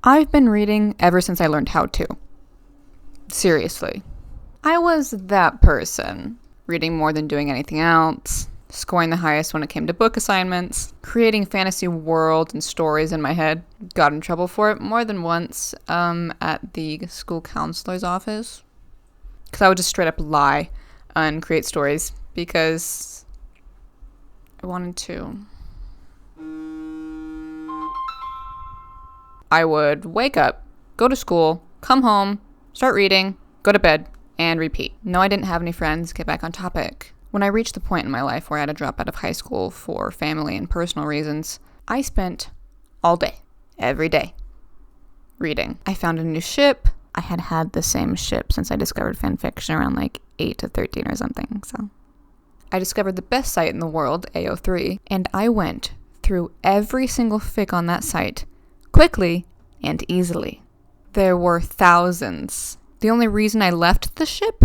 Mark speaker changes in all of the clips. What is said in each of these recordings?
Speaker 1: I've been reading ever since I learned how to. Seriously. I was that person, reading more than doing anything else, scoring the highest when it came to book assignments, creating fantasy worlds and stories in my head. Got in trouble for it more than once at the school counselor's office. Because I would just straight up lie and create stories because I wanted to. I would wake up, go to school, come home, start reading, go to bed, and repeat. No, I didn't have any friends. Get back on topic. When I reached the point in my life where I had to drop out of high school for family and personal reasons, I spent all day, every day, reading. I found a new ship. I had had the same ship since I discovered fanfiction around like 8 to 13 or something, so. I discovered the best site in the world, AO3, and I went through every single fic on that site quickly and easily. There were thousands. The only reason I left the ship?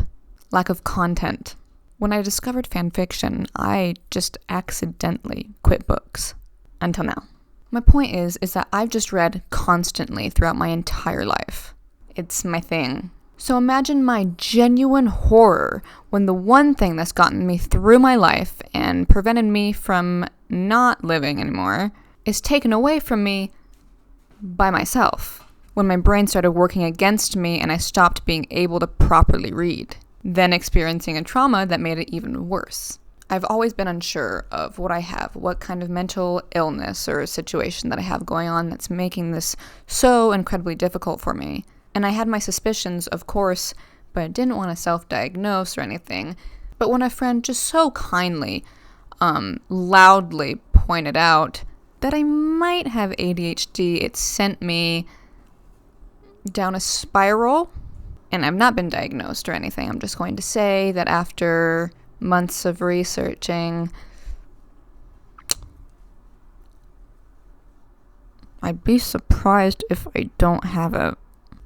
Speaker 1: Lack of content. When I discovered fanfiction, I just accidentally quit books. Until now. My point is that I've just read constantly throughout my entire life. It's my thing. So imagine my genuine horror when the one thing that's gotten me through my life and prevented me from not living anymore is taken away from me by myself. When my brain started working against me and I stopped being able to properly read, then experiencing a trauma that made it even worse. I've always been unsure of what I have, what kind of mental illness or situation that I have going on that's making this so incredibly difficult for me. And I had my suspicions, of course, but I didn't want to self-diagnose or anything. But when a friend just so kindly, loudly pointed out that I might have ADHD, it sent me down a spiral. And I've not been diagnosed or anything. I'm just going to say that after months of researching, I'd be surprised if I don't have it.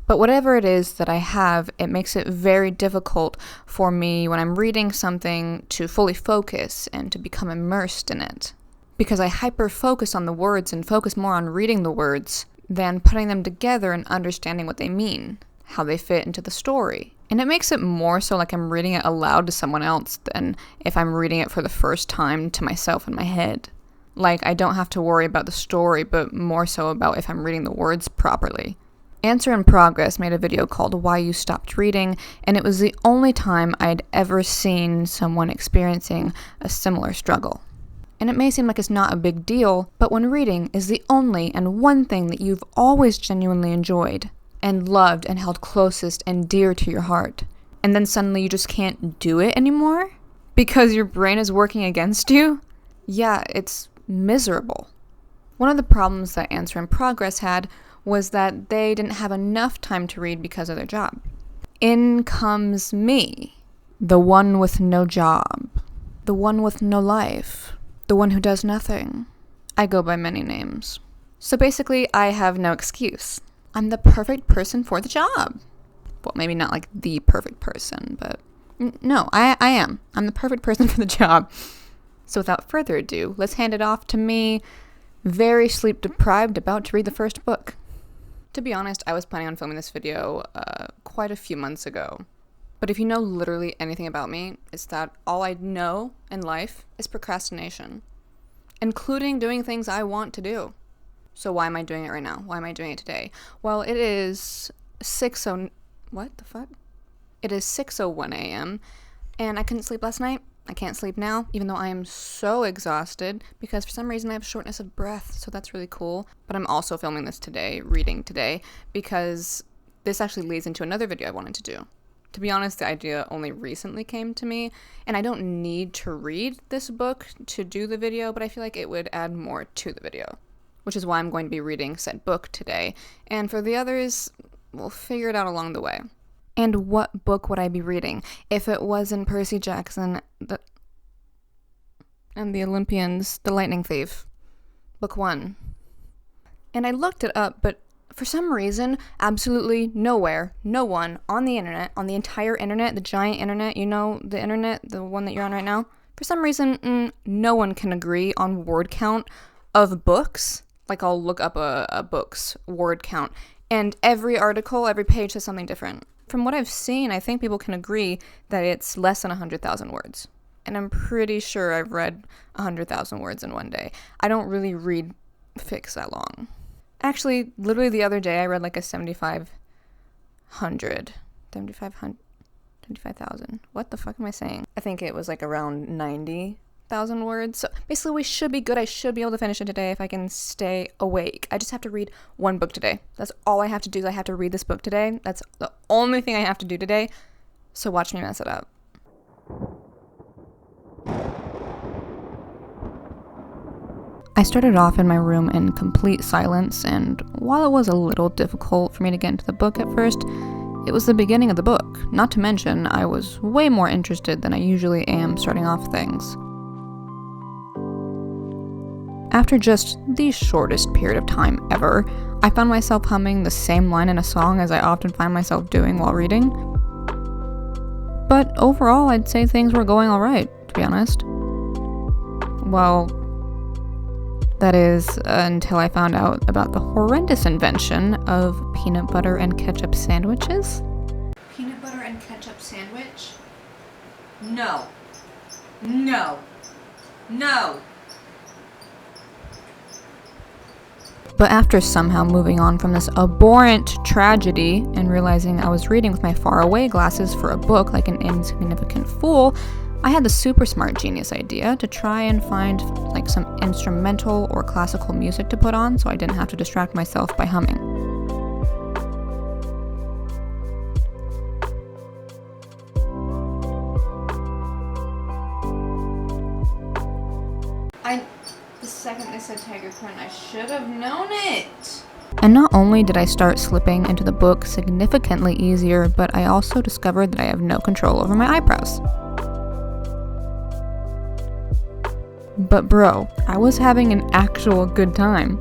Speaker 1: But whatever it is that I have, it makes it very difficult for me when I'm reading something to fully focus and to become immersed in it. Because I hyper-focus on the words and focus more on reading the words than putting them together and understanding what they mean, how they fit into the story. And it makes it more so like I'm reading it aloud to someone else than if I'm reading it for the first time to myself in my head. Like, I don't have to worry about the story, but more so about if I'm reading the words properly. Answer in Progress made a video called Why You Stopped Reading, and it was the only time I'd ever seen someone experiencing a similar struggle. And it may seem like it's not a big deal, but when reading is the only and one thing that you've always genuinely enjoyed and loved and held closest and dear to your heart, and then suddenly you just can't do it anymore because your brain is working against you, yeah, it's miserable. One of the problems that Answer in Progress had was that they didn't have enough time to read because of their job. In comes me, the one with no job, the one with no life, the one who does nothing. I go by many names. So basically, I have no excuse. I'm the perfect person for the job. Well, maybe not like the perfect person, but no, I am. I'm the perfect person for the job. So without further ado, let's hand it off to me, very sleep deprived, about to read the first book. To be honest, I was planning on filming this video quite a few months ago. But if you know literally anything about me, it's that all I know in life is procrastination, including doing things I want to do. So why am I doing it right now? Why am I doing it today? Well, it is 6:01 a.m. and I couldn't sleep last night. I can't sleep now, even though I am so exhausted because for some reason I have shortness of breath, so that's really cool. But I'm also filming this today, reading today, because this actually leads into another video I wanted to do. To be honest, the idea only recently came to me, and I don't need to read this book to do the video, but I feel like it would add more to the video, which is why I'm going to be reading said book today. And for the others, we'll figure it out along the way. And what book would I be reading if it wasn't Percy Jackson and the Olympians, The Lightning Thief, book 1? And I looked it up, but for some reason, absolutely nowhere, no one on the internet, on the entire internet, the giant internet, you know, the internet, the one that you're on right now, for some reason, no one can agree on word count of books. Like, I'll look up a book's word count, And every article, every page says something different. From what I've seen, I think people can agree that it's less than 100,000 words. And I'm pretty sure I've read 100,000 words in one day. I don't really read fics that long. Actually, literally the other day, I read like a 75,000. What the fuck am I saying? I think it was like around 90,000 words. So basically, we should be good. I should be able to finish it today if I can stay awake. I just have to read one book today. That's all I have to do is I have to read this book today. That's the only thing I have to do today. So watch me mess it up. I started off in my room in complete silence, and while it was a little difficult for me to get into the book at first, it was the beginning of the book. Not to mention, I was way more interested than I usually am starting off things. After just the shortest period of time ever, I found myself humming the same line in a song as I often find myself doing while reading. But overall, I'd say things were going alright, to be honest. Well, that is, until I found out about the horrendous invention of peanut butter and ketchup sandwiches. Peanut butter and ketchup sandwich? No. No. No. But after somehow moving on from this abhorrent tragedy and realizing I was reading with my faraway glasses for a book like an insignificant fool, I had the super smart genius idea to try and find like some instrumental or classical music to put on so I didn't have to distract myself by humming. The second they said tiger print, I should have known it! And not only did I start slipping into the book significantly easier, but I also discovered that I have no control over my eyebrows. But bro, I was having an actual good time.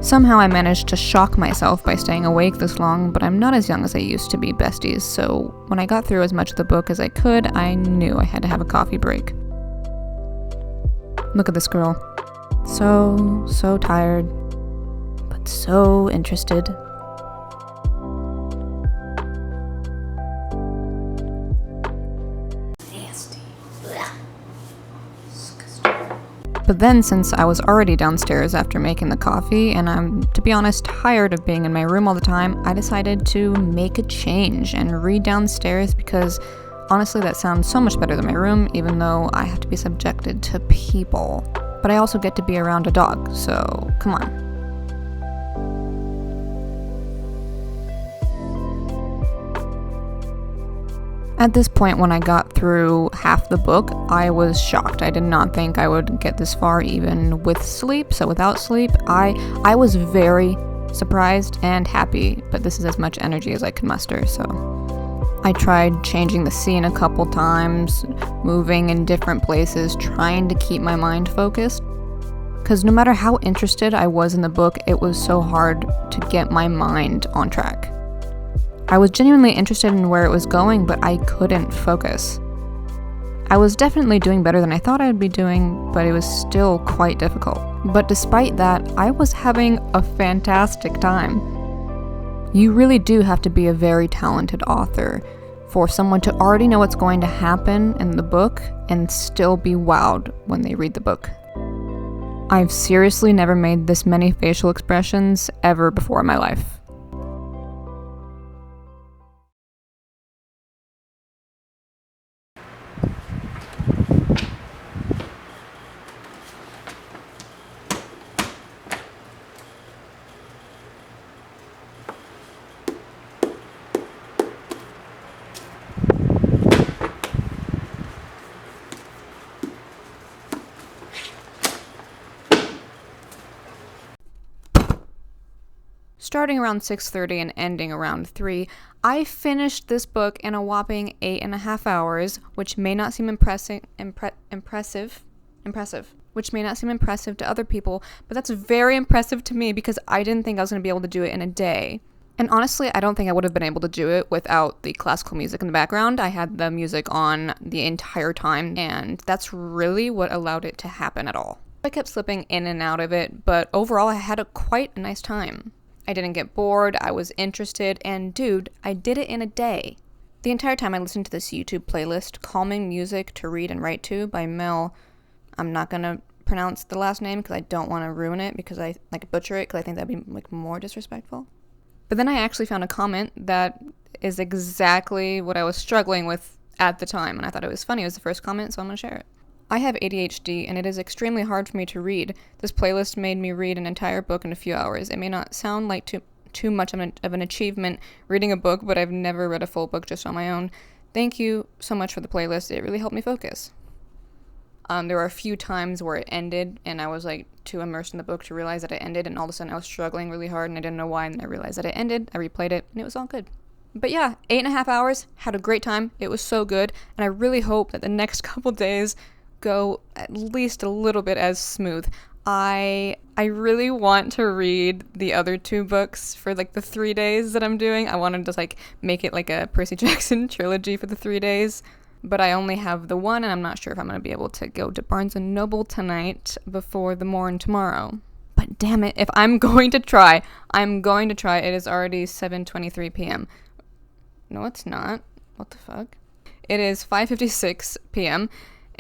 Speaker 1: Somehow I managed to shock myself by staying awake this long, but I'm not as young as I used to be, besties, so when I got through as much of the book as I could, I knew I had to have a coffee break. Look at this girl. So tired, but so interested. But then, since I was already downstairs after making the coffee, and I'm, to be honest, tired of being in my room all the time, I decided to make a change and read downstairs because, honestly, that sounds so much better than my room, even though I have to be subjected to people. But I also get to be around a dog, so come on. At this point, when I got through half the book, I was shocked. I did not think I would get this far even with sleep. So without sleep, I was very surprised and happy, but this is as much energy as I could muster, so. I tried changing the scene a couple times, moving in different places, trying to keep my mind focused. Because no matter how interested I was in the book, it was so hard to get my mind on track. I was genuinely interested in where it was going, but I couldn't focus. I was definitely doing better than I thought I would be doing, but it was still quite difficult. But despite that, I was having a fantastic time. You really do have to be a very talented author for someone to already know what's going to happen in the book and still be wowed when they read the book. I've seriously never made this many facial expressions ever before in my life. Starting around 6:30 and ending around 3, I finished this book in a whopping 8.5 hours, which may not seem impressive, which may not seem impressive to other people, but that's very impressive to me because I didn't think I was going to be able to do it in a day. And honestly, I don't think I would have been able to do it without the classical music in the background. I had the music on the entire time, and that's really what allowed it to happen at all. I kept slipping in and out of it, but overall I had quite a nice time. I didn't get bored, I was interested, and dude, I did it in a day. The entire time I listened to this YouTube playlist, Calming Music to Read and Write To by Mel. I'm not gonna pronounce the last name because I don't want to ruin it because I butcher it because I think that'd be more disrespectful. But then I actually found a comment that is exactly what I was struggling with at the time, and I thought it was funny. It was the first comment, so I'm going to share it. I have ADHD, and it is extremely hard for me to read. This playlist made me read an entire book in a few hours. It may not sound like too much of an achievement reading a book, but I've never read a full book just on my own. Thank you so much for the playlist. It really helped me focus. There were a few times where it ended, and I was too immersed in the book to realize that it ended, and all of a sudden I was struggling really hard, and I didn't know why, and I realized that it ended. I replayed it, and it was all good. But yeah, 8.5 hours, had a great time. It was so good, and I really hope that the next couple days go at least a little bit as smooth. I really want to read the other 2 books for the 3 days that I'm doing. I wanted to make it a Percy Jackson trilogy for the 3 days. But I only have the one, and I'm not sure if I'm going to be able to go to Barnes & Noble tonight before the morn tomorrow. But damn it, if I'm going to try. It is already 7:23 p.m. No, it's not. What the fuck? It is 5:56 p.m.,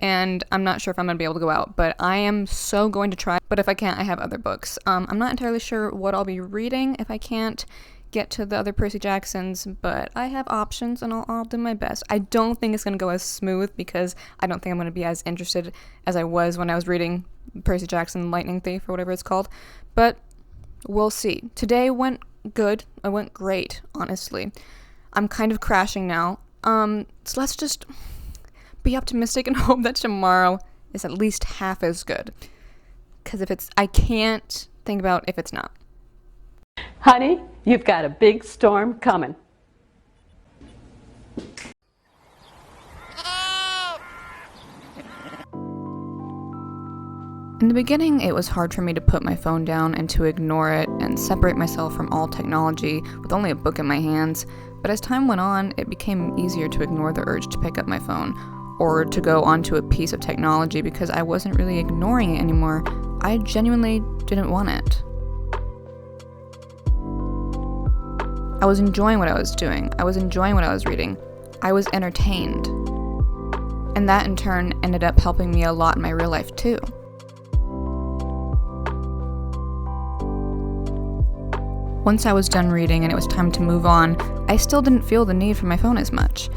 Speaker 1: and I'm not sure if I'm going to be able to go out, but I am so going to try. But if I can't, I have other books. I'm not entirely sure what I'll be reading if I can't get to the other Percy Jacksons, but I have options, and I'll do my best. I don't think it's going to go as smooth because I don't think I'm going to be as interested as I was when I was reading Percy Jackson Lightning Thief or whatever it's called, but we'll see. Today went good. It went great, honestly. I'm kind of crashing now, so let's just be optimistic and hope that tomorrow is at least half as good, because I can't think about if it's not.
Speaker 2: Honey, you've got a big storm coming.
Speaker 1: In the beginning, it was hard for me to put my phone down and to ignore it and separate myself from all technology with only a book in my hands, but as time went on, it became easier to ignore the urge to pick up my phone or to go onto a piece of technology because I wasn't really ignoring it anymore. I genuinely didn't want it. I was enjoying what I was doing. I was enjoying what I was reading. I was entertained. And that in turn ended up helping me a lot in my real life too. Once I was done reading and it was time to move on, I still didn't feel the need for my phone as much.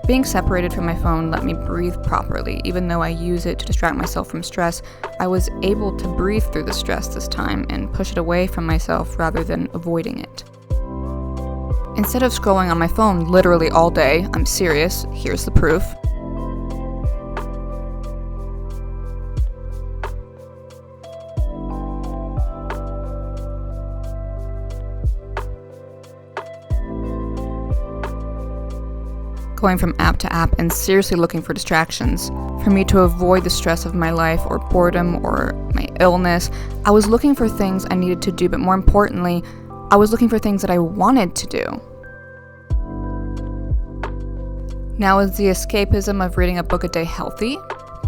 Speaker 1: Being separated from my phone let me breathe properly. Even though I use it to distract myself from stress, I was able to breathe through the stress this time and push it away from myself rather than avoiding it. Instead of scrolling on my phone literally all day, I'm serious, here's the proof. Going from app to app and seriously looking for distractions. For me to avoid the stress of my life or boredom or my illness, I was looking for things I needed to do, but more importantly, I was looking for things that I wanted to do. Now, is the escapism of reading a book a day healthy?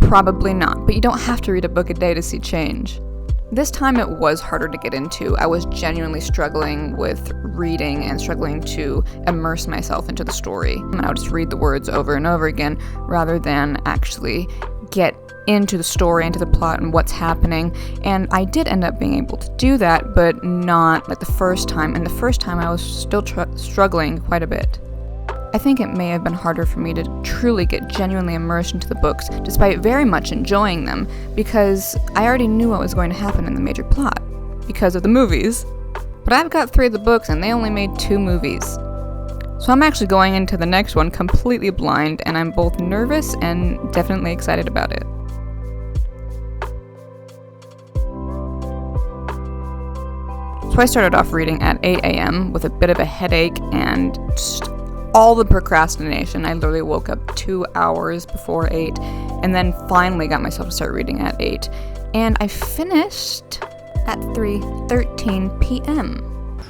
Speaker 1: Probably not, but you don't have to read a book a day to see change. This time it was harder to get into. I was genuinely struggling with reading and struggling to immerse myself into the story. And I would just read the words over and over again rather than actually get into the story, into the plot, and what's happening. And I did end up being able to do that, but not like the first time. And the first time I was still struggling quite a bit. I think it may have been harder for me to truly get genuinely immersed into the books, despite very much enjoying them, because I already knew what was going to happen in the major plot, because of the movies. But I've got 3 of the books, and they only made 2 movies. So I'm actually going into the next one completely blind, and I'm both nervous and definitely excited about it. So I started off reading at 8 a.m. with a bit of a headache and just all the procrastination. I literally woke up 2 hours before 8 and then finally got myself to start reading at 8. And I finished at 3:13 p.m.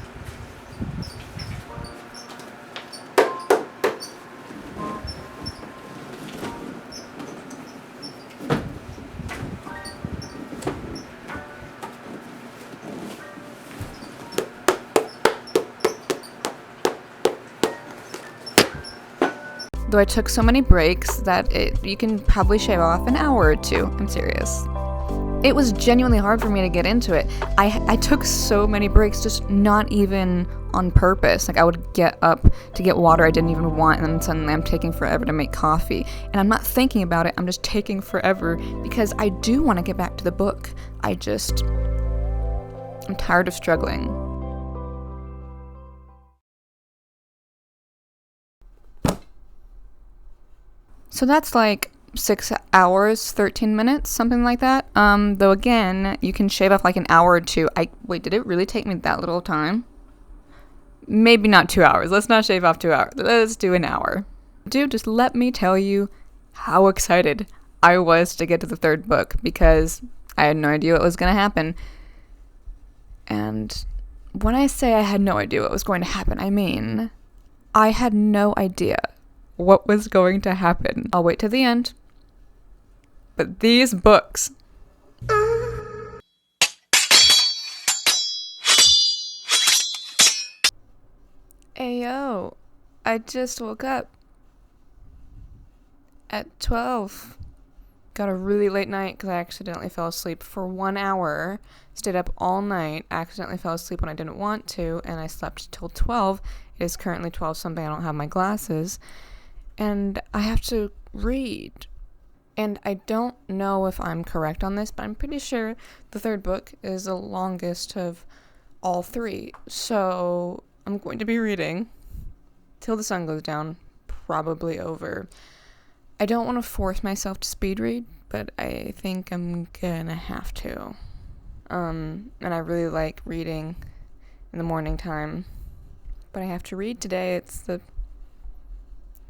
Speaker 1: Though I took so many breaks that you can probably shave off an hour or two. I'm serious. It was genuinely hard for me to get into it. I took so many breaks, just not even on purpose. Like, I would get up to get water I didn't even want, and then suddenly I'm taking forever to make coffee. And I'm not thinking about it, I'm just taking forever because I do want to get back to the book. I'm tired of struggling. So that's like 6 hours, 13 minutes, something like that. Though again, you can shave off like an hour or two. Wait, did it really take me that little time? Maybe not 2 hours. Let's not shave off 2 hours. Let's do an hour. Dude, just let me tell you how excited I was to get to the third book because I had no idea what was going to happen. And when I say I had no idea what was going to happen, I mean I had no idea what was going to happen. I'll wait till the end. But these books. Ayo, I just woke up at 12. Got a really late night because I accidentally fell asleep for 1 hour. Stayed up all night, accidentally fell asleep when I didn't want to, and I slept till 12. It is currently 12 something, I don't have my glasses. And I have to read. And I don't know if I'm correct on this, but I'm pretty sure the third book is the longest of all three. So I'm going to be reading till the sun goes down, probably over. I don't want to force myself to speed read, but I think I'm gonna have to. And I really like reading in the morning time, but I have to read today.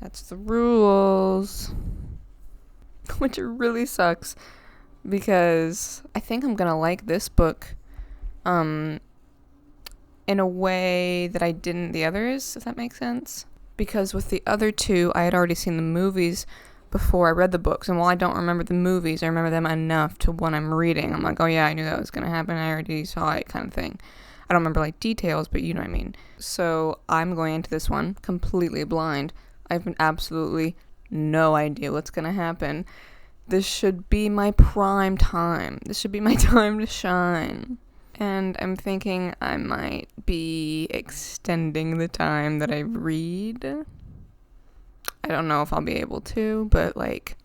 Speaker 1: That's the rules. Which really sucks because I think I'm gonna like this book in a way that I didn't the others, if that makes sense. Because with the other two, I had already seen the movies before I read the books, and while I don't remember the movies, I remember them enough to when I'm reading, I'm like, oh yeah, I knew that was gonna happen, I already saw it, kind of thing. I don't remember like details, but you know what I mean. So I'm going into this one completely blind. I have absolutely no idea what's gonna happen. This should be my prime time. This should be my time to shine. And I'm thinking I might be extending the time that I read. I don't know if I'll be able to, but like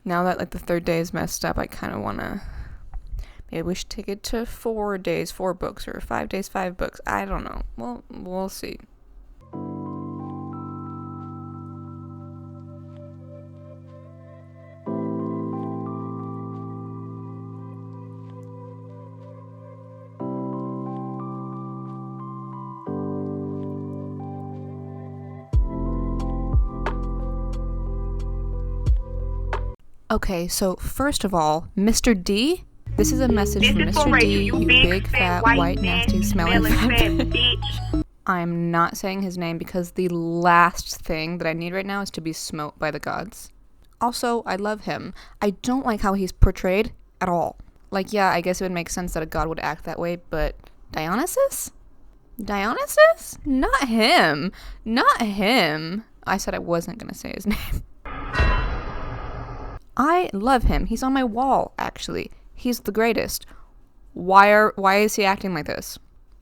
Speaker 1: now that like the third day is messed up, I kind of want to, maybe we should take it to 4 days, 4 books, or 5 days, 5 books. I don't know. Well, we'll see. Okay, so first of all, Mr. D, this is a message from Mr. D, you big, fat, white, nasty, smelling fat bitch. I'm not saying his name because the last thing that I need right now is to be smote by the gods. Also, I love him. I don't like how he's portrayed at all. Like, yeah, I guess it would make sense that a god would act that way, but Dionysus? Dionysus? Not him. Not him. I said I wasn't going to say his name. I love him. He's on my wall, actually. He's the greatest. Why is he acting like this?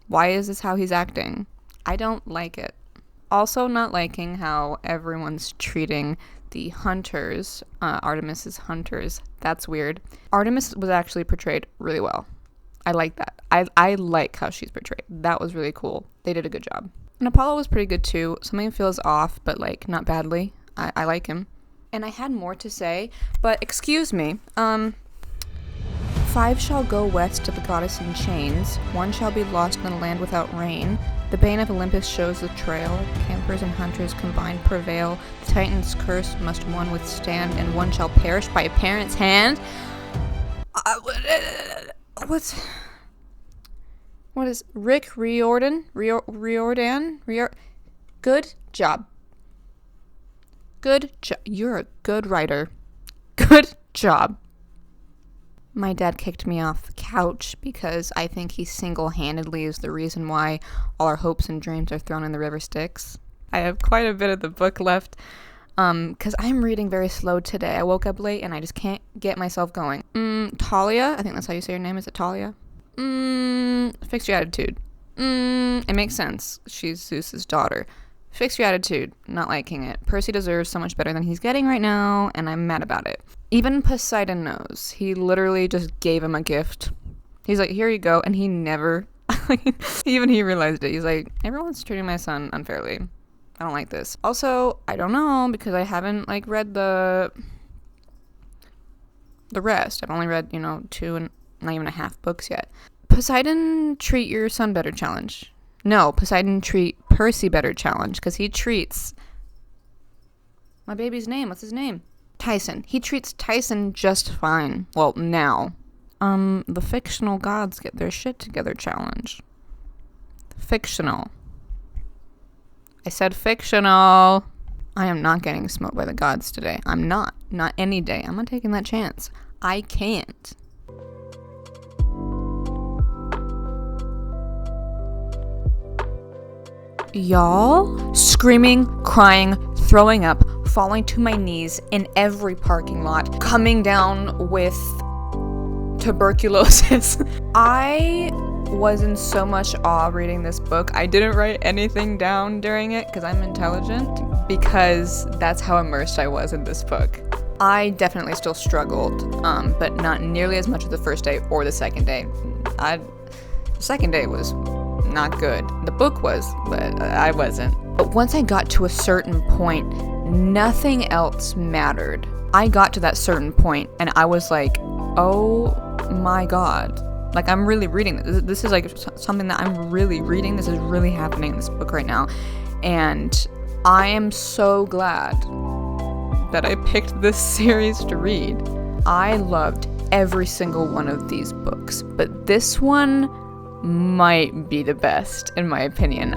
Speaker 1: Why is this how he's acting? I don't like it. Also not liking how everyone's treating the hunters, Artemis's hunters. That's weird. Artemis was actually portrayed really well. I like that. I like how she's portrayed. That was really cool. They did a good job. And Apollo was pretty good too. Something feels off, but like not badly. I like him. And I had more to say, but excuse me. 5 shall go west to the goddess in chains. 1 shall be lost in the land without rain. The bane of Olympus shows the trail. Campers and hunters combined prevail. The Titan's curse must one withstand, and 1 shall perish by a parent's hand. What is Rick Riordan? Good job. Good job. You're a good writer. Good job. My dad kicked me off the couch because I think he single-handedly is the reason why all our hopes and dreams are thrown in the river Styx. I have quite a bit of the book left. Because I'm reading very slow today. I woke up late and I just can't get myself going. Talia, I think that's how you say your name. Is it Talia? Fix your attitude. It makes sense. She's Zeus's daughter. Fix your attitude. Not liking it. Percy deserves so much better than he's getting right now, and I'm mad about it. Even Poseidon knows. He literally just gave him a gift. He's like, here you go, and he never, even he realized it. He's like, everyone's treating my son unfairly. I don't like this. Also, I don't know, because I haven't, read the rest. I've only read, 2 and not even a half books yet. Poseidon treat your son better challenge. No, Poseidon treat Percy better challenge, because he treats my baby's name. What's his name? Tyson. He treats Tyson just fine. Well, now. The fictional gods get their shit together challenge. Fictional. I said fictional. I am not getting smoked by the gods today. I'm not. Not any day. I'm not taking that chance. I can't. Y'all, screaming, crying, throwing up, falling to my knees in every parking lot, coming down with tuberculosis. I was in so much awe reading this book. I didn't write anything down during it because I'm intelligent, because that's how immersed I was in this book. I definitely still struggled, but not nearly as much as the first day or the second day. The second day was not good. The book was, but I wasn't. But once I got to a certain point, nothing else mattered. I got to that certain point and I was like, oh my god. I'm really reading this. This is something that I'm really reading. This is really happening in this book right now. And I am so glad that I picked this series to read. I loved every single one of these books, but this one might be the best, in my opinion.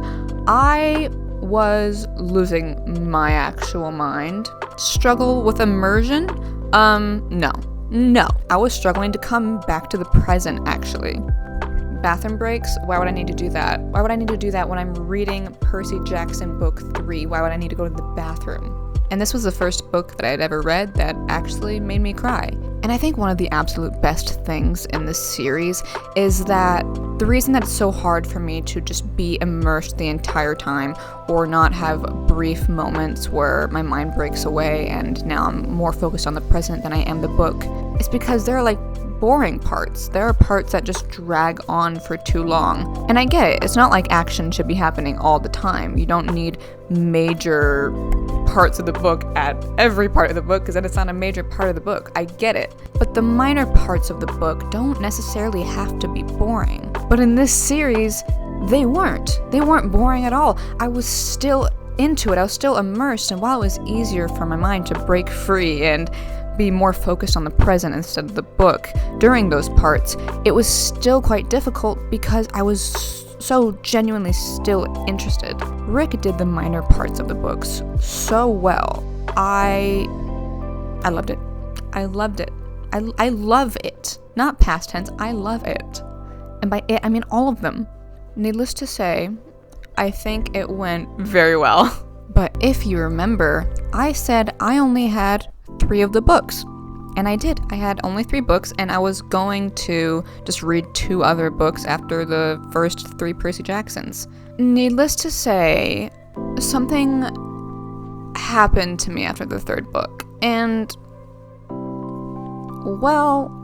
Speaker 1: I was losing my actual mind. Struggle with immersion? No. I was struggling to come back to the present, actually. Bathroom breaks? Why would I need to do that? Why would I need to do that when I'm reading Percy Jackson book 3? Why would I need to go to the bathroom? And this was the first book that I had ever read that actually made me cry. And I think one of the absolute best things in this series is that the reason that it's so hard for me to just be immersed the entire time or not have brief moments where my mind breaks away and now I'm more focused on the present than I am the book is because there are boring parts. There are parts that just drag on for too long. And I get it. It's not like action should be happening all the time. You don't need major parts of the book at every part of the book because then it's not a major part of the book. I get it. But the minor parts of the book don't necessarily have to be boring. But in this series, they weren't. They weren't boring at all. I was still into it. I was still immersed. And while it was easier for my mind to break free and be more focused on the present instead of the book during those parts, it was still quite difficult because I was so genuinely still interested. Rick did the minor parts of the books so well. I loved it. I loved it. I love it. Not past tense, I love it. And by it, I mean all of them. Needless to say, I think it went very well. But if you remember, I said I only had 3 of the books. And I did. I had only 3 books, and I was going to just read 2 other books after the first 3 Percy Jacksons. Needless to say, something happened to me after the 3rd book. And, well,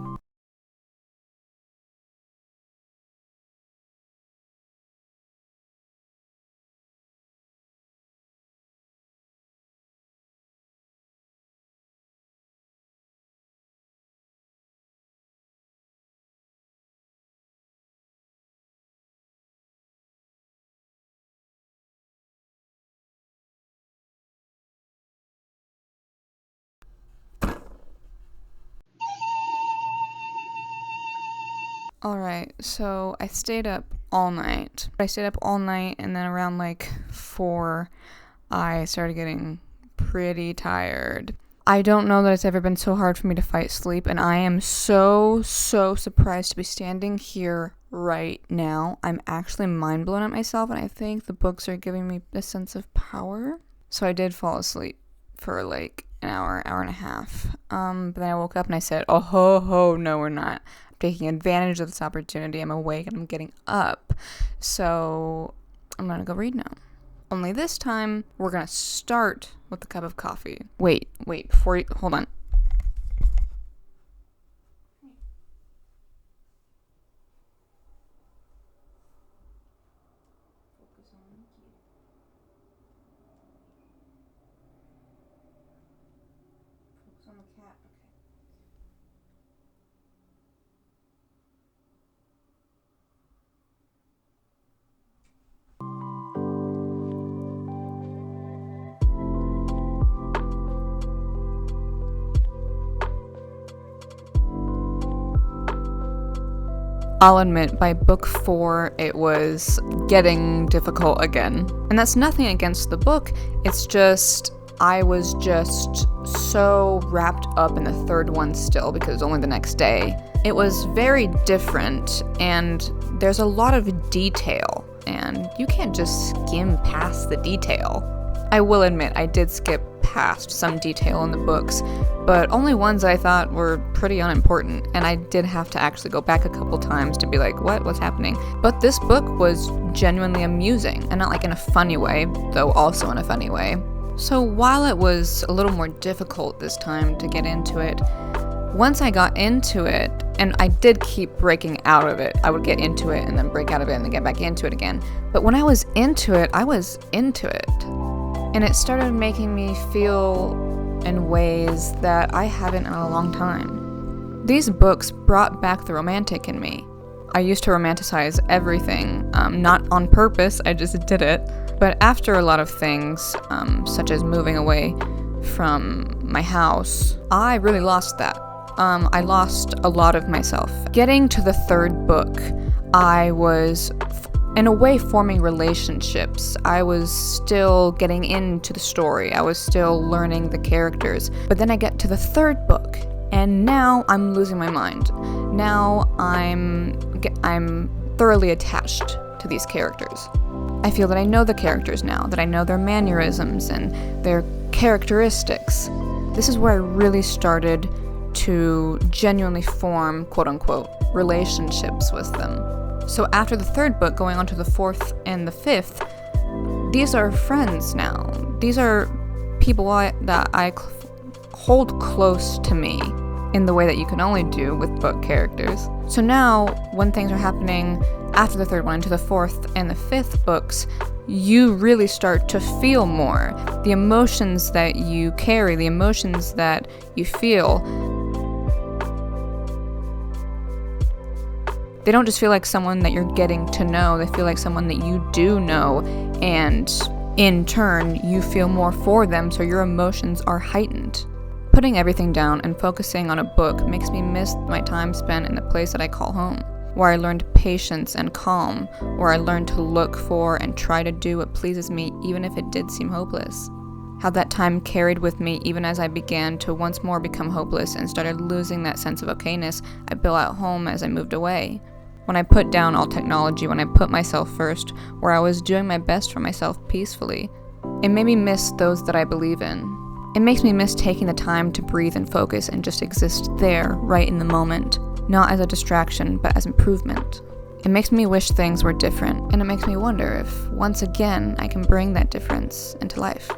Speaker 1: alright, so I stayed up all night. And then around 4, I started getting pretty tired. I don't know that it's ever been so hard for me to fight sleep, and I am so surprised to be standing here right now. I'm actually mind blown at myself, and I think the books are giving me a sense of power. So I did fall asleep for like an hour and a half. But then I woke up and I said, oh ho, no, we're not. I'm taking advantage of this opportunity. I'm awake and I'm getting up. So I'm going to go read now. Only this time, we're going to start with a cup of coffee. Wait, hold on. I'll admit, by book 4, it was getting difficult again. And that's nothing against the book, it's just, I was just so wrapped up in the third one still because it was only the next day. It was very different, and there's a lot of detail, and you can't just skim past the detail. I will admit, I did skip past some detail in the books, but only ones that I thought were pretty unimportant, and I did have to actually go back a couple times to be like, what's happening? But this book was genuinely amusing, and not like in a funny way, though also in a funny way. So while it was a little more difficult this time to get into it, once I got into it, and I did keep breaking out of it, I would get into it and then break out of it and then get back into it again. But when I was into it, I was into it. And it started making me feel in ways that I haven't in a long time. These books brought back the romantic in me. I used to romanticize everything, not on purpose, I just did it. But after a lot of things, such as moving away from my house, I really lost that. I lost a lot of myself. Getting to the third book, I was in a way forming relationships. I was still getting into the story. I was still learning the characters. But then I get to the third book, and now I'm losing my mind. Now I'm thoroughly attached to these characters. I feel that I know the characters now, that I know their mannerisms and their characteristics. This is where I really started to genuinely form, quote-unquote, relationships with them. So after the third book, going on to the fourth and the fifth, these are friends now. These are people that I hold close to me in the way that you can only do with book characters. So now, when things are happening after the third one into the fourth and the fifth books, you really start to feel more. The emotions that you carry, the emotions that you feel, they don't just feel like someone that you're getting to know, they feel like someone that you do know, and in turn, you feel more for them, so your emotions are heightened. Putting everything down and focusing on a book makes me miss my time spent in the place that I call home, where I learned patience and calm, where I learned to look for and try to do what pleases me even if it did seem hopeless. How that time carried with me even as I began to once more become hopeless and started losing that sense of okayness I built at home as I moved away. When I put down all technology, when I put myself first, where I was doing my best for myself peacefully, it made me miss those that I believe in. It makes me miss taking the time to breathe and focus and just exist there, right in the moment, not as a distraction, but as improvement. It makes me wish things were different, and it makes me wonder if, once again, I can bring that difference into life.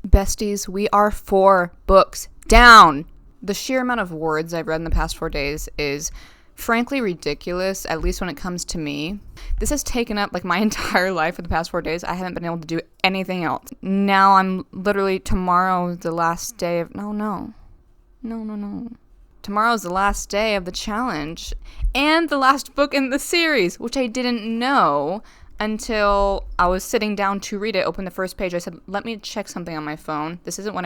Speaker 1: Besties, we are 4 books down. The sheer amount of words I've read in the past 4 days is frankly ridiculous, at least when it comes to me. This has taken up like my entire life for the past 4 days. I haven't been able to do anything else. Now I'm literally, tomorrow the last day of, no. Tomorrow's the last day of the challenge and the last book in the series, which I didn't know until I was sitting down to read it. Opened the first page. I said, let me check something on my phone. This isn't what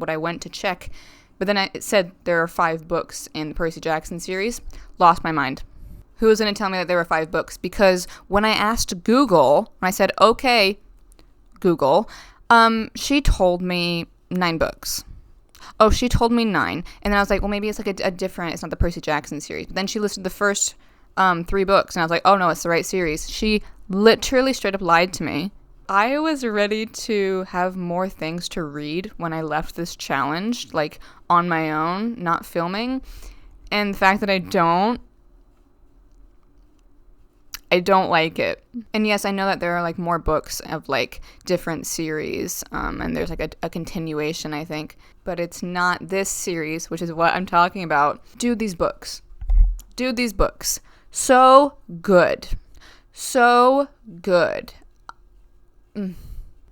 Speaker 1: I went to check. But then it said there are 5 books in the Percy Jackson series. Lost my mind. Who was going to tell me that there were 5 books? Because when I asked Google, when I said, okay, Google, she told me 9 books. Oh, she told me 9. And then I was like, well, maybe it's like a different, it's not the Percy Jackson series. But then she listed the first 3 books, and I was like, oh no, it's the right series. She literally straight up lied to me. I was ready to have more things to read when I left this challenge, like on my own, not filming. And the fact that I don't like it. And yes, I know that there are like more books of like different series, and there's like a continuation, I think. But it's not this series, which is what I'm talking about. Dude, these books. So good. So good.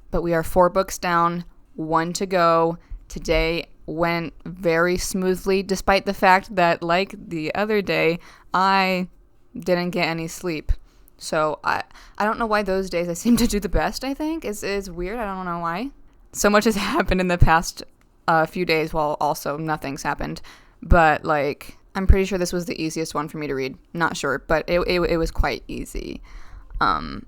Speaker 1: But we are 4 books down, 1 to go. Today went very smoothly, despite the fact that, like the other day, I didn't get any sleep. So I don't know why those days I seem to do the best, I think. It's weird. I don't know why. So much has happened in the past few days, while also nothing's happened. But, like, I'm pretty sure this was the easiest one for me to read. Not sure, but it was quite easy.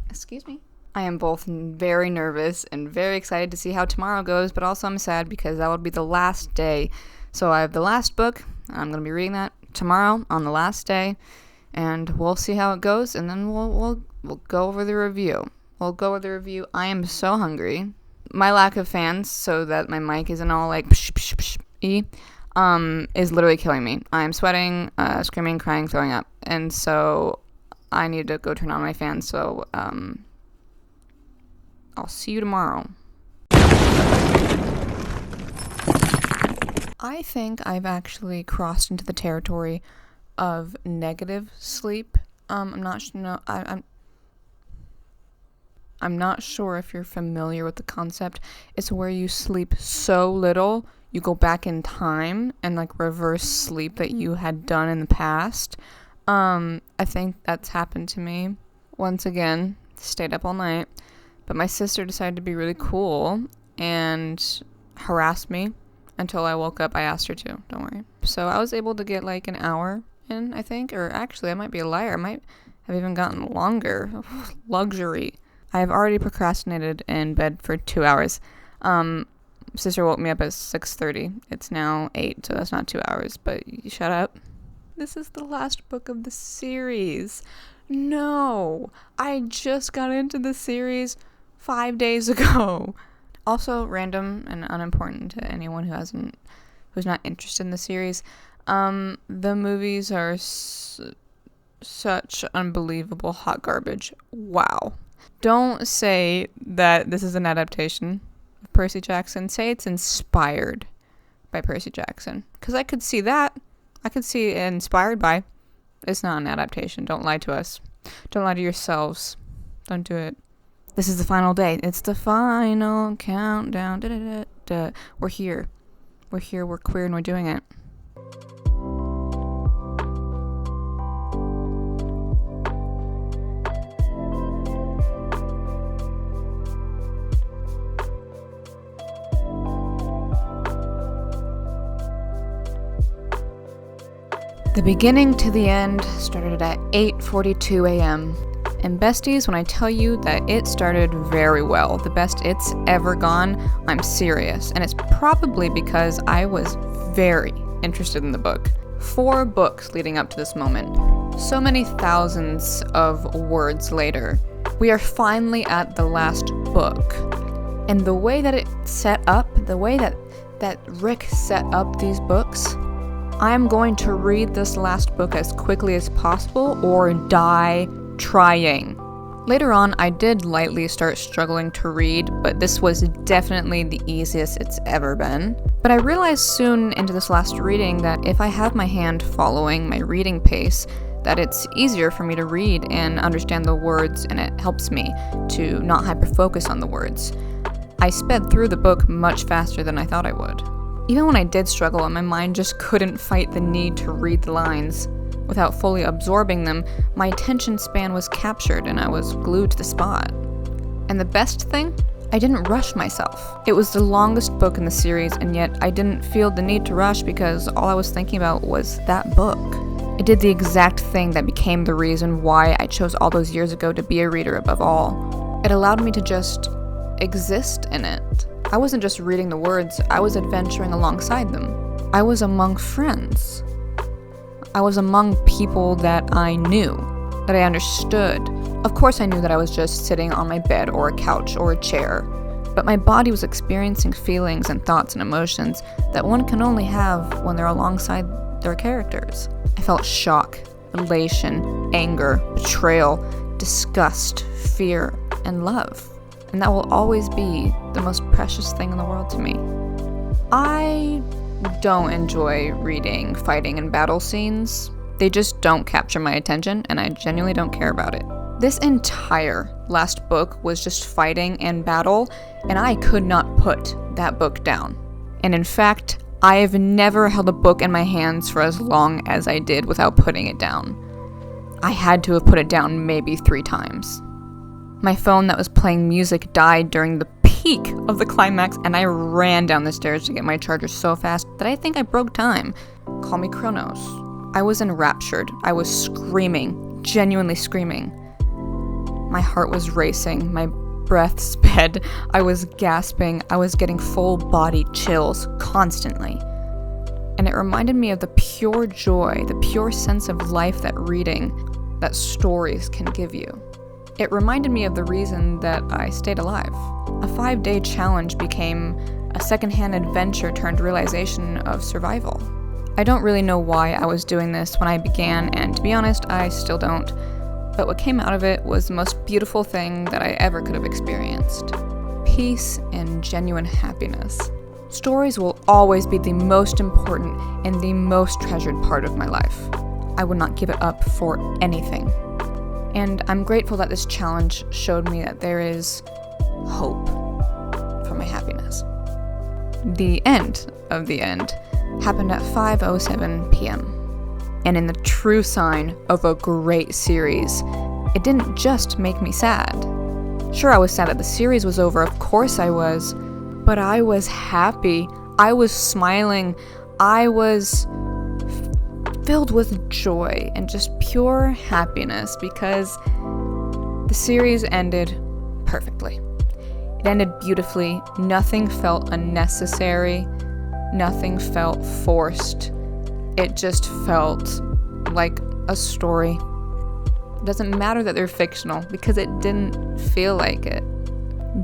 Speaker 1: Excuse me. I am both very nervous and very excited to see how tomorrow goes, but also I'm sad because that would be the last day. So I have the last book. I'm going to be reading that tomorrow on the last day, and we'll see how it goes, and then we'll go over the review. I am so hungry. My lack of fans, so that my mic isn't all like psh, psh, psh, is literally killing me. I am sweating, screaming, crying, throwing up, and so I need to go turn on my fan. So I'll see you tomorrow. I think I've actually crossed into the territory of negative sleep. I'm not sure if you're familiar with the concept. It's where you sleep so little, you go back in time and like reverse sleep that you had done in the past. I think that's happened to me. Once again, stayed up all night. But my sister decided to be really cool and harassed me until I woke up. I asked her to, don't worry. So I was able to get like an hour in, I think. Or actually, I might be a liar. I might have even gotten longer. Luxury. I have already procrastinated in bed for 2 hours. Sister woke me up at 6:30. It's now 8, so that's not 2 hours. But you shut up. This is the last book of the series. No, I just got into the series 5 days ago. Also, random and unimportant to anyone who's not interested in the series. The movies are such unbelievable hot garbage. Wow. Don't say that this is an adaptation of Percy Jackson. Say it's inspired by Percy Jackson. Because I could see that. I could see it inspired by. It's not an adaptation. Don't lie to us. Don't lie to yourselves. Don't do it. This is the final day. It's the final countdown. Da, da, da, da. We're here. We're queer, and we're doing it. The beginning to the end started at 8:42 a.m. And besties, when I tell you that it started very well, the best it's ever gone, I'm serious. And it's probably because I was very interested in the book. 4 books leading up to this moment. So many thousands of words later. We are finally at the last book. And the way that it set up, the way that Rick set up these books, I'm going to read this last book as quickly as possible or die trying. Later on, I did lightly start struggling to read, but this was definitely the easiest it's ever been. But I realized soon into this last reading that if I have my hand following my reading pace, that it's easier for me to read and understand the words, and it helps me to not hyper-focus on the words. I sped through the book much faster than I thought I would. Even when I did struggle and my mind just couldn't fight the need to read the lines without fully absorbing them, my attention span was captured and I was glued to the spot. And the best thing? I didn't rush myself. It was the longest book in the series, and yet I didn't feel the need to rush because all I was thinking about was that book. It did the exact thing that became the reason why I chose all those years ago to be a reader above all. It allowed me to just exist in it. I wasn't just reading the words, I was adventuring alongside them. I was among friends. I was among people that I knew, that I understood. Of course I knew that I was just sitting on my bed or a couch or a chair, but my body was experiencing feelings and thoughts and emotions that one can only have when they're alongside their characters. I felt shock, elation, anger, betrayal, disgust, fear, and love. And that will always be the most precious thing in the world to me. I don't enjoy reading fighting and battle scenes. They just don't capture my attention, and I genuinely don't care about it. This entire last book was just fighting and battle, and I could not put that book down. And in fact, I have never held a book in my hands for as long as I did without putting it down. I had to have put it down maybe 3 times. My phone that was playing music died during the peak of the climax, and I ran down the stairs to get my charger so fast that I think I broke time. Call me Kronos. I was enraptured. I was screaming, genuinely screaming. My heart was racing, my breath sped, I was gasping, I was getting full body chills constantly. And it reminded me of the pure joy, the pure sense of life that reading, that stories can give you. It reminded me of the reason that I stayed alive. A 5-day challenge became a secondhand adventure turned realization of survival. I don't really know why I was doing this when I began, and to be honest, I still don't. But what came out of it was the most beautiful thing that I ever could have experienced. Peace and genuine happiness. Stories will always be the most important and the most treasured part of my life. I would not give it up for anything. And I'm grateful that this challenge showed me that there is hope for my happiness. The end of the end happened at 5:07 p.m. And in the true sign of a great series, it didn't just make me sad. Sure, I was sad that the series was over, of course I was, but I was happy. I was smiling. I was filled with joy and just pure happiness because the series ended perfectly. It ended beautifully. Nothing felt unnecessary. Nothing felt forced. It just felt like a story. It doesn't matter that they're fictional because it didn't feel like it.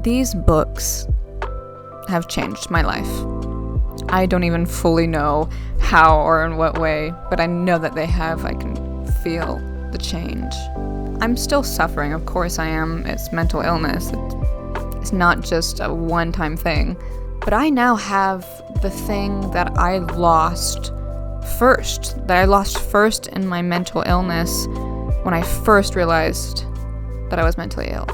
Speaker 1: These books have changed my life. I don't even fully know how or in what way, but I know that they have. I can feel the change. I'm still suffering, of course I am. It's mental illness. It's not just a one-time thing. But I now have the thing that I lost first in my mental illness when I first realized that I was mentally ill.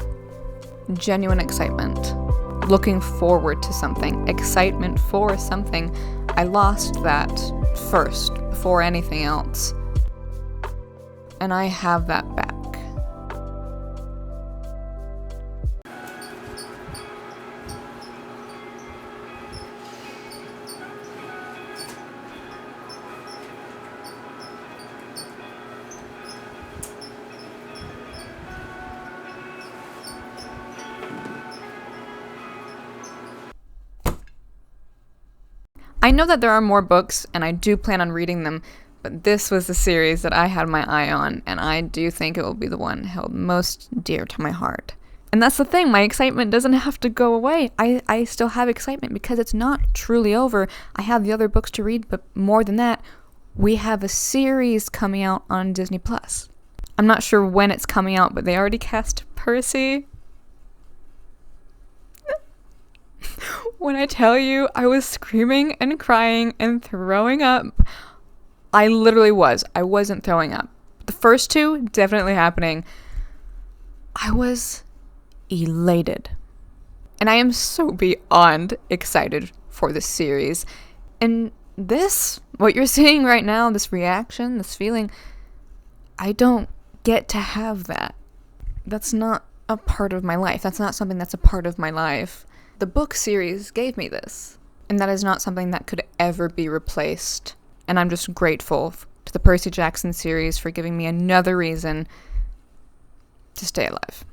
Speaker 1: Genuine excitement. Looking forward to something. Excitement for something. I lost that first, before anything else. And I have that back. I know that there are more books, and I do plan on reading them, but this was the series that I had my eye on, and I do think it will be the one held most dear to my heart. And that's the thing, my excitement doesn't have to go away. I still have excitement because it's not truly over. I have the other books to read, but more than that, we have a series coming out on Disney+. I'm not sure when it's coming out, but they already cast Percy. When I tell you I was screaming and crying and throwing up, I literally was. I wasn't throwing up. The first 2, definitely happening. I was elated. And I am so beyond excited for this series. And this, what you're seeing right now, this reaction, this feeling, I don't get to have that. That's not a part of my life. That's not something that's a part of my life. The book series gave me this, and that is not something that could ever be replaced. And I'm just grateful to the Percy Jackson series for giving me another reason to stay alive.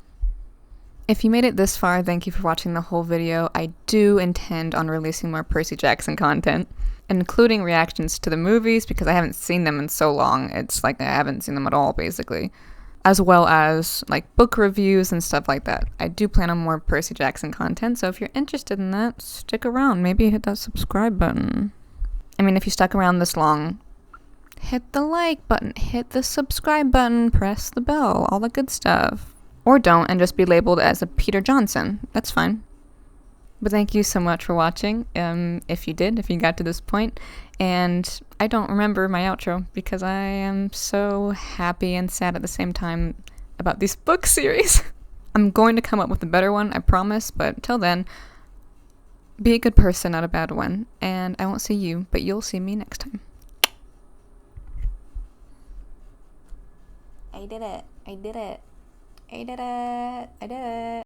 Speaker 1: If you made it this far, thank you for watching the whole video. I do intend on releasing more Percy Jackson content, including reactions to the movies, because I haven't seen them in so long. It's like I haven't seen them at all, basically. As well as like book reviews and stuff like that. I do plan on more Percy Jackson content, so if you're interested in that, stick around. Maybe hit that subscribe button. I mean, if you stuck around this long, hit the like button, hit the subscribe button, press the bell, all the good stuff. Or don't, and just be labeled as a Peter Johnson. That's fine. But thank you so much for watching, if you got to this point. And I don't remember my outro because I am so happy and sad at the same time about this book series. I'm going to come up with a better one, I promise, but till then, be a good person, not a bad one. And I won't see you, but you'll see me next time. I did it. I did it. I did it. I did it.